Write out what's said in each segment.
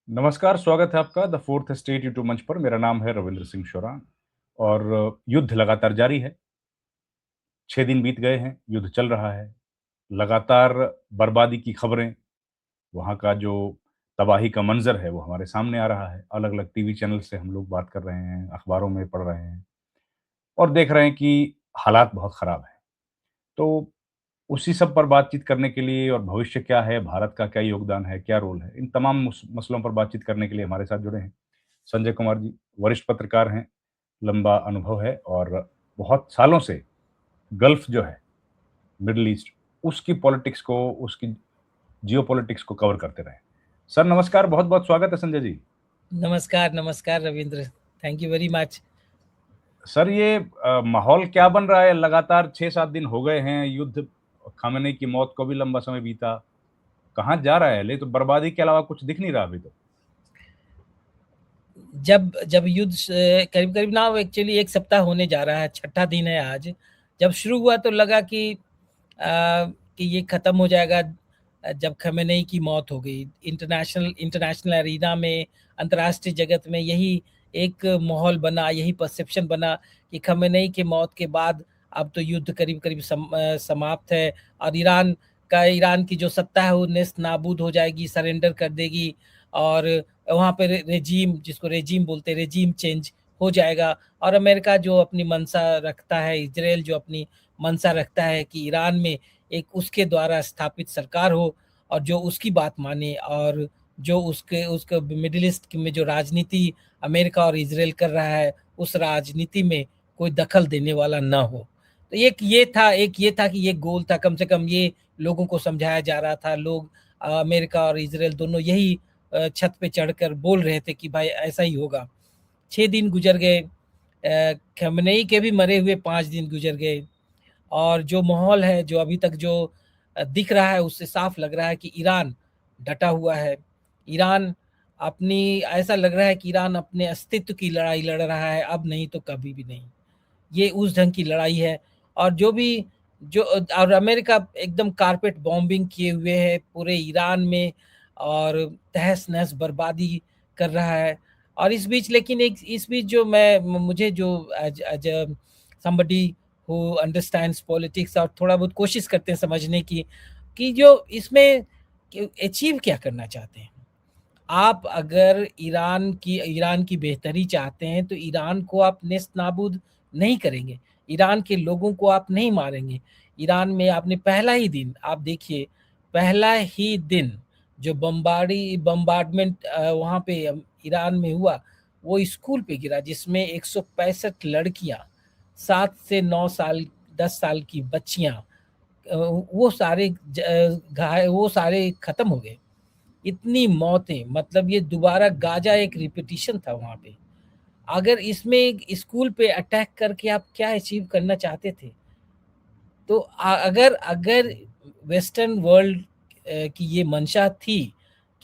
नमस्कार, स्वागत है आपका द फोर्थ स्टेट यूट्यूब मंच पर। मेरा नाम है रविंद्र सिंह शोरान और युद्ध लगातार जारी है। 6 दिन बीत गए हैं, युद्ध चल रहा है। लगातार बर्बादी की खबरें, वहाँ का जो तबाही का मंज़र है, वो हमारे सामने आ रहा है। अलग-अलग टीवी चैनल से हम लोग बात कर रहे हैं, अखबारों में पढ़ रहे हैं और देख रहे हैं कि हालात बहुत ख़राब हैं। तो उसी सब पर बातचीत करने के लिए और भविष्य क्या है, भारत का क्या योगदान है, क्या रोल है, इन तमाम मसलों पर बातचीत करने के लिए हमारे साथ जुड़े हैं संजय कुमार जी। वरिष्ठ पत्रकार हैं, लंबा अनुभव है और बहुत सालों से गल्फ जो है, मिडल ईस्ट, उसकी पॉलिटिक्स को, उसकी जियोपॉलिटिक्स को कवर करते रहे। सर नमस्कार, बहुत-बहुत स्वागत है संजय जी। नमस्कार, नमस्कार Ravindra. Thank you very much. Sir ये माहौल क्या बन रहा है? लगातार 6-7 दिन हो गए हैं युद्ध, खामेनी की मौत को भी लंबा समय बीता। कहाँ जा रहा है? ले तो बर्बादी के अलावा कुछ दिख नहीं रहा अभी तो। जब जब युद्ध करीब-करीब ना एक्चुअली 1 सप्ताह होने जा रहा है, छठा दिन है आज। जब शुरू हुआ तो लगा कि ये खत्म हो जाएगा जब खमेनेई की मौत हो गई। इंटरनेशनल इंटरनेशनल अरीना में, अंतर्राष्ट्रीय जगत में यही एक माहौल बना, यही परसेप्शन बना कि खमेनेई की मौत के बाद अब तो युद्ध करीब-करीब समाप्त है और ईरान की जो सत्ता है वो नेस्त-नाबूद हो जाएगी, सरेंडर कर देगी और वहाँ पे रेजीम, जिसको रेजीम बोलते हैं, रेजीम चेंज हो जाएगा। और अमेरिका जो अपनी मंशा रखता है, इजराइल जो अपनी मंशा रखता है कि ईरान में एक उसके द्वारा स्थापित सरकार हो और जो उसकी बात माने और जो उसके उसके मिडिल ईस्ट में जो राजनीति अमेरिका और इजराइल कर रहा है, उस राजनीति में कोई दखल देने वाला ना हो। तो एक ये था कि ये गोल था, कम से कम ये लोगों को समझाया जा रहा था। लोग अमेरिका और इजराइल दोनों यही छत पे चढ़कर बोल रहे थे कि भाई ऐसा ही होगा। 6 दिन गुजर गए, खamenei के भी मरे हुए 5 दिन गुजर गए और जो माहौल है, जो अभी तक जो दिख रहा है, उससे साफ लग रहा है कि ईरान डटा हुआ है। ईरान अपनी ऐसा लग रहा है कि ईरान अपने अस्तित्व की लड़ाई लड़ रहा है, अब नहीं तो कभी भी नहीं। ये उस ढंग की लड़ाई है और जो और अमेरिका एकदम कारपेट बॉम्बिंग किए हुए है पूरे ईरान में और तहस-नहस बर्बादी कर रहा है। और इस बीच जो मैं मुझे जो as somebody who understands politics और थोड़ा बहुत कोशिश करते हैं समझने की कि जो इसमें अचीव क्या करना चाहते हैं। आप अगर ईरान की बेहतरी चाहते हैं तो ईरान को आप नेस्त-नाबूद नहीं करेंगे। ईरान के लोगों को आप नहीं मारेंगे। ईरान में आपने पहला ही दिन आप देखिए, पहला ही दिन जो बम्बार्डमेंट वहाँ पे ईरान में हुआ, वो स्कूल पे गिरा जिसमें 165 लड़कियाँ, 7 से 9 साल, 10 साल की बच्चियाँ, वो सारे खत्म हो गए। इतनी मौतें, मतलब ये दोबारा गाजा एक रिपीटिशन था वहाँ पे। अगर इसमें एक स्कूल पे अटैक करके आप क्या अचीव करना चाहते थे? तो अगर अगर वेस्टर्न वर्ल्ड की ये मंशा थी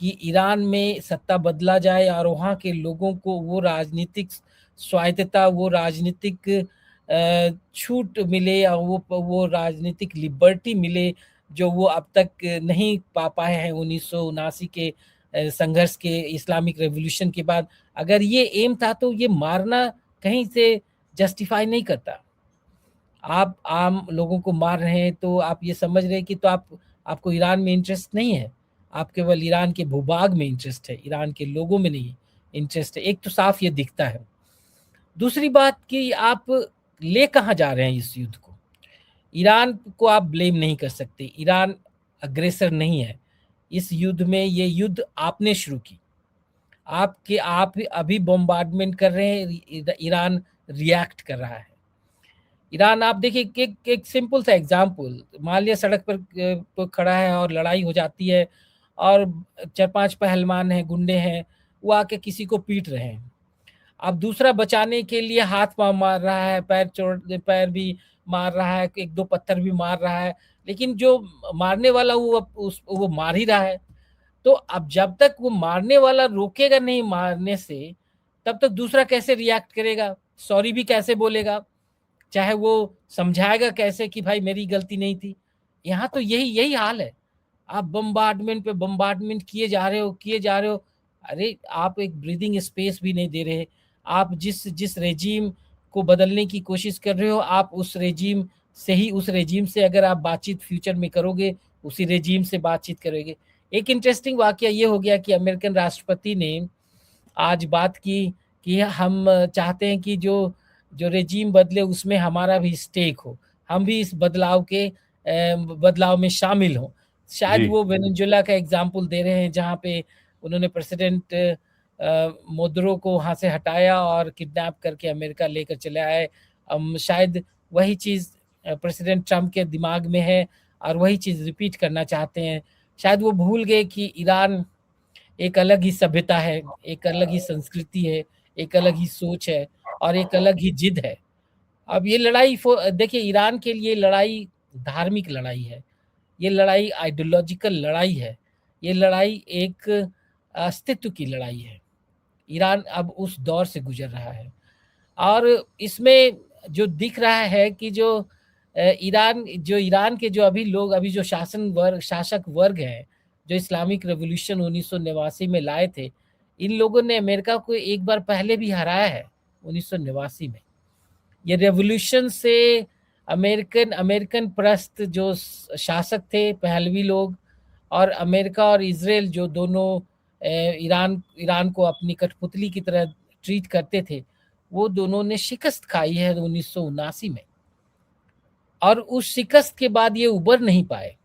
कि ईरान में सत्ता बदला जाए और वहाँ के लोगों को वो राजनीतिक स्वायत्तता, वो राजनीतिक छूट मिले और वो राजनीतिक लिबर्टी मिले जो वो अब तक नहीं पा पाए हैं 1979 के संघर्ष के, इस्लामिक रेवोल्यूशन के बाद। अगर ये एम था तो ये मारना कहीं से जस्टिफाई नहीं करता। आप आम लोगों को मार रहे हैं तो आप ये समझ रहे हैं कि तो आपको ईरान में इंटरेस्ट नहीं है। आप केवल ईरान के भूभाग में इंटरेस्ट है, ईरान के लोगों में नहीं इंटरेस्ट है। एक तो साफ ये दिखता है। दूसरी बात कि आप ले कहाँ जा रहे हैं इस युद्ध को? ईरान को आप ब्लेम नहीं कर सकते। ईरान अग्रेसर नहीं है। इस युद्ध में ये युद्ध आपने शुरू की। आप अभी बॉम्बार्डमेंट कर रहे हैं, ईरान रिएक्ट कर रहा है। ईरान आप देखिए कि एक सिंपल सा एग्जांपल, मान लिया सड़क पर खड़ा है और लड़ाई हो जाती है और 4-5 पहलवान हैं, गुंडे हैं, वो आके किसी को पीट रहे हैं। अब दूसरा बचाने के लिए हाथ-पाँव मार रहा है, पैर भी मार रहा है, 1-2 पत्थर भी मार रहा है, लेकिन जो मारने वाला वो मार ही रहा है। तो अब जब तक वो मारने वाला रोकेगा नहीं मारने से, तब तक दूसरा कैसे रिएक्ट करेगा? सॉरी भी कैसे बोलेगा? चाहे वो समझाएगा कैसे कि भाई मेरी गलती नहीं थी? यहाँ तो यही यही हाल है। आप बम्बार्डमेंट पे बम्बार्डमेंट किए जा रहे हो, अरे आप एक ब्रीदिंग स्पेस भी नहीं दे रहे। आप जिस जिस रेजीम को बदलने की कोशिश कर रहे हो, आप उस रेजीम से ही, उस रेजीम से अगर आप बातचीत फ्यूचर में करोगे, उसी रेजीम से बातचीत करोगे। एक इंटरेस्टिंग वाकया ये हो गया कि अमेरिकन राष्ट्रपति ने आज बात की कि हम चाहते हैं कि जो जो रेजीम बदले उसमें हमारा भी स्टेक हो, हम भी इस बदलाव के बदलाव में शामिल हों। शायद जी। वो वेनेजुएला का एग्जाम्पल दे रहे हैं, जहाँ पे उन्होंने प्रेसिडेंट मोदरो को वहाँ से हटाया और किडनैप करके अमेरिका लेकर चले आए। शायद वही चीज़ प्रेसिडेंट ट्रम्प के दिमाग में है और वही चीज़ रिपीट करना चाहते हैं। शायद वो भूल गए कि ईरान एक अलग ही सभ्यता है, एक अलग ही संस्कृति है, एक अलग ही सोच है और एक अलग ही जिद है। अब ये लड़ाई देखिए, ईरान के लिए लड़ाई धार्मिक लड़ाई है, ये लड़ाई आइडियोलॉजिकल लड़ाई है, ये लड़ाई एक अस्तित्व की लड़ाई है। ईरान अब उस दौर से गुजर रहा है और इसमें जो दिख रहा है कि ईरान के जो अभी लोग, अभी जो शासक वर्ग है, जो इस्लामिक रेवोल्यूशन 1989 में लाए थे, इन लोगों ने अमेरिका को एक बार पहले भी हराया है 1989 में। ये रेवोल्यूशन से अमेरिकन अमेरिकन प्रस्त जो शासक थे पहलवी लोग, और अमेरिका और इजराइल जो दोनों ईरान ईरान को अपनी कठपुतली की तरह ट्रीट करते थे, वो दोनों ने शिकस्त खाई है 1979 में, और उस शिकस्त के बाद ये उबर नहीं पाए।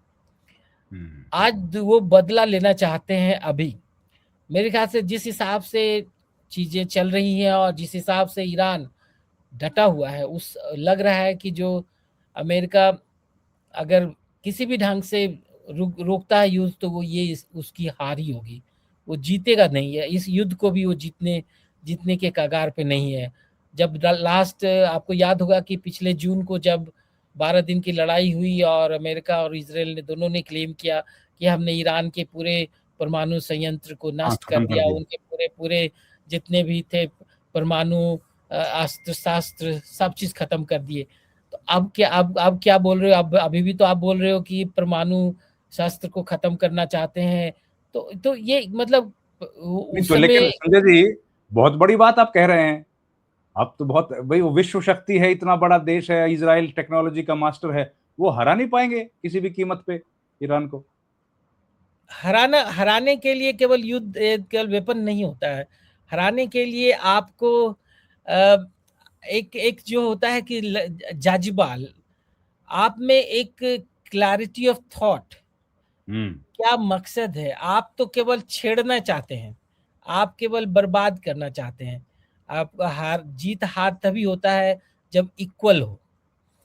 आज वो बदला लेना चाहते हैं। अभी मेरे ख्याल से जिस हिसाब से चीजें चल रही हैं और जिस हिसाब से ईरान डटा हुआ है, उस लग रहा है कि जो अमेरिका अगर किसी भी ढंग से रोकता है युद्ध, तो वो ये उसकी हार ही होगी, वो जीतेगा नहीं है। इस युद्ध को भी वो जीतने के कगार पे नहीं है। जब लास्ट आपको याद होगा कि पिछले जून को जब 12 दिन की लड़ाई हुई और अमेरिका और इजराइल ने दोनों ने क्लेम किया कि हमने ईरान के पूरे परमाणु संयंत्र को हाँ, नष्ट कर खत्म कर दिया, दिया। उनके पूरे पूरे जितने भी थे परमाणु अस्त्र शास्त्र सब चीज खत्म कर दिए। तो अब क्या बोल रहे हो? अब अभी भी तो आप बोल रहे हो कि परमाणु शस्त्र को खत्म करना चाहते हैं। तो ये मतलब नहीं उस तो लेकिन समय संजय जी, बहुत बड़ी बात आप कह रहे हैं। अब तो बहुत भाई, वो विश्व शक्ति है, इतना बड़ा देश है, इजराइल टेक्नोलॉजी का मास्टर है, वो हरा नहीं पाएंगे किसी भी कीमत पे ईरान को। हराने के लिए केवल युद्ध, केवल वेपन नहीं होता है। हराने के लिए आपको एक एक जो होता है कि जाजिबाल, आप में एक क्लैरिटी ऑफ थॉट, क्या मकसद है। आप तो केवल छेड़ना चाहते हैं, आप केवल बर्बाद करना चाहते हैं। आपका जीत हार तभी होता है जब इक्वल हो।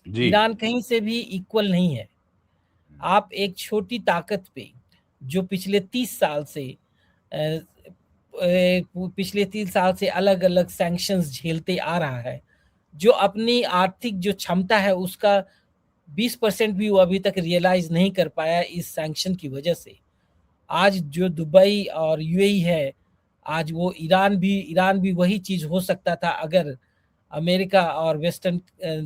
जी। ईरान कहीं से भी इक्वल नहीं है। आप एक छोटी ताकत पे जो पिछले 30 साल से अलग अलग सैंक्शंस झेलते आ रहा है, जो अपनी आर्थिक जो क्षमता है उसका 20% भी वो अभी तक रियलाइज नहीं कर पाया इस सैंक्शन की वजह से। आज जो दुबई और यूएई है, आज वो ईरान भी वही चीज हो सकता था अगर अमेरिका और वेस्टर्न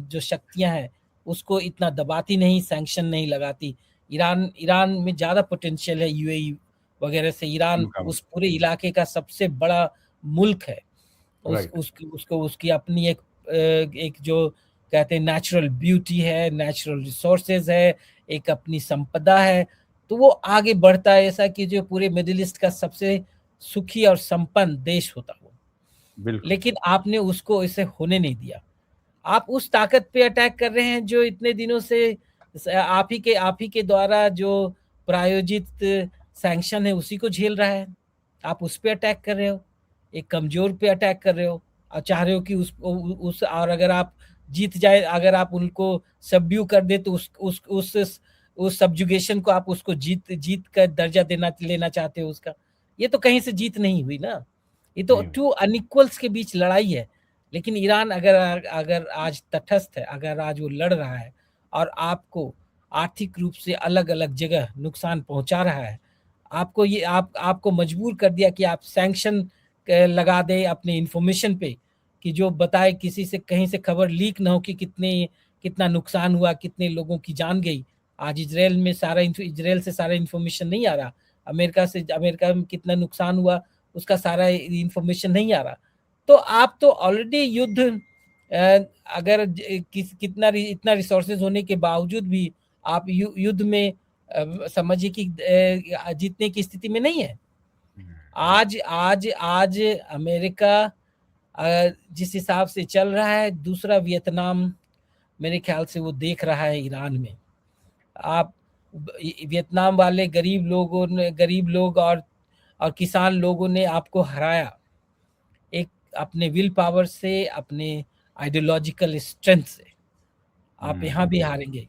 जो शक्तियां हैं उसको इतना दबाती नहीं, सैंक्शन नहीं लगाती। ईरान ईरान में ज्यादा पोटेंशियल है यूएई वगैरह से। ईरान मुकाबला। उस पूरे इलाके का सबसे बड़ा मुल्क है। राइट। उसकी अपनी एक जो कहते हैं नेचुरल ब्यूटी है, नेचुरल रिसोर्सेज है, एक अपनी संपदा है। तो वो आगे बढ़ता है ऐसा कि जो पूरे मिडिल ईस्ट का सबसे सुखी और संपन्न देश होता वो। बिल्कुल। लेकिन आपने उसको इसे होने नहीं दिया। आप उस ताकत पे अटैक कर रहे हैं जो इतने दिनों से आप ही के द्वारा जो प्रायोजित सैंक्शन है उसी को झेल रहा है। आप उस पे अटैक कर रहे हो, एक कमजोर पे अटैक कर रहे हो और चाह रहे हो कि उस और अगर आप जीत जाए, अगर आप उनको सबड्यू कर दे तो उस सब्जुगेशन को आप उसको जीत का दर्जा लेना चाहते हो उसका। ये तो कहीं से जीत नहीं हुई ना, ये तो नहीं हुई। टू अनइक्वल्स के बीच लड़ाई है। लेकिन ईरान अगर अगर आज तटस्थ है, अगर आज वो लड़ रहा है और आपको आर्थिक रूप से अलग अलग जगह नुकसान पहुंचा रहा है, आपको मजबूर कर दिया कि आप सैंक्शन लगा दे अपने इंफॉर्मेशन पे, कि जो बताए किसी से कहीं से खबर लीक ना हो कि कितना नुकसान हुआ, कितने लोगों की जान गई। आज इजराइल से सारा इंफॉर्मेशन नहीं आ रहा। अमेरिका में कितना नुकसान हुआ उसका सारा इंफॉर्मेशन नहीं आ रहा। तो आप तो ऑलरेडी युद्ध अगर इतना रिसोर्सेज होने के बावजूद भी आप युद्ध में समझिए कि जीतने की स्थिति में नहीं है। आज आज आज अमेरिका जिस हिसाब से चल रहा है, दूसरा वियतनाम मेरे ख्याल से वो देख रहा है ईरान में। आप वियतनाम वाले गरीब लोग और किसान लोगों ने आपको हराया, एक अपने विल पावर से, अपने आइडियोलॉजिकल स्ट्रेंथ से। आप यहाँ भी हारेंगे।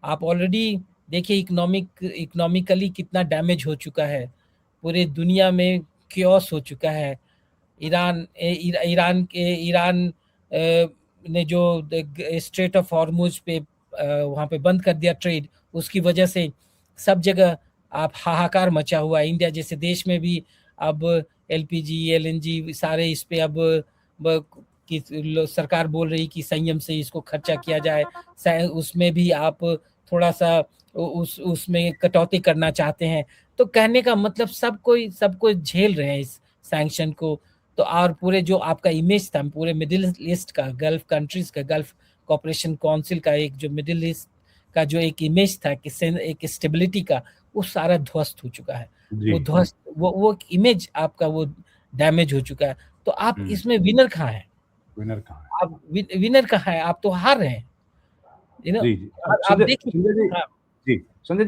आप ऑलरेडी देखिए इकोनॉमिकली कितना डैमेज हो चुका है, पूरे दुनिया में क्योस हो चुका है। ईरान ने जो स्ट्रेट ऑफ हॉर्मुज पे वहाँ पे बंद कर दिया ट्रेड, उसकी वजह से सब जगह आप हाहाकार मचा हुआ है। इंडिया जैसे देश में भी अब एलपीजी एलएनजी सारे इस पे अब सरकार बोल रही कि संयम से इसको खर्चा किया जाए, उसमें भी आप थोड़ा सा उसमें कटौती करना चाहते हैं। तो कहने का मतलब सब कोई झेल रहे हैं इस सैंक्शन को। तो और पूरे जो आपका इमेज था पूरे मिडिल ईस्ट का, गल्फ कंट्रीज का, गल्फ कॉपरेशन काउंसिल का, एक जो मिडिल ईस्ट का जो एक इमेज था कि एक स्टेबिलिटी का, वो सारा ध्वस्त हो चुका है। वो ध्वस्त वो इमेज आपका वो डैमेज हो चुका है। तो आप इसमें विनर कहाँ है? आप विनर कहाँ है? आप तो हार रहे हैं। जी, जी। आप देखिए। संजय जी, संजय जी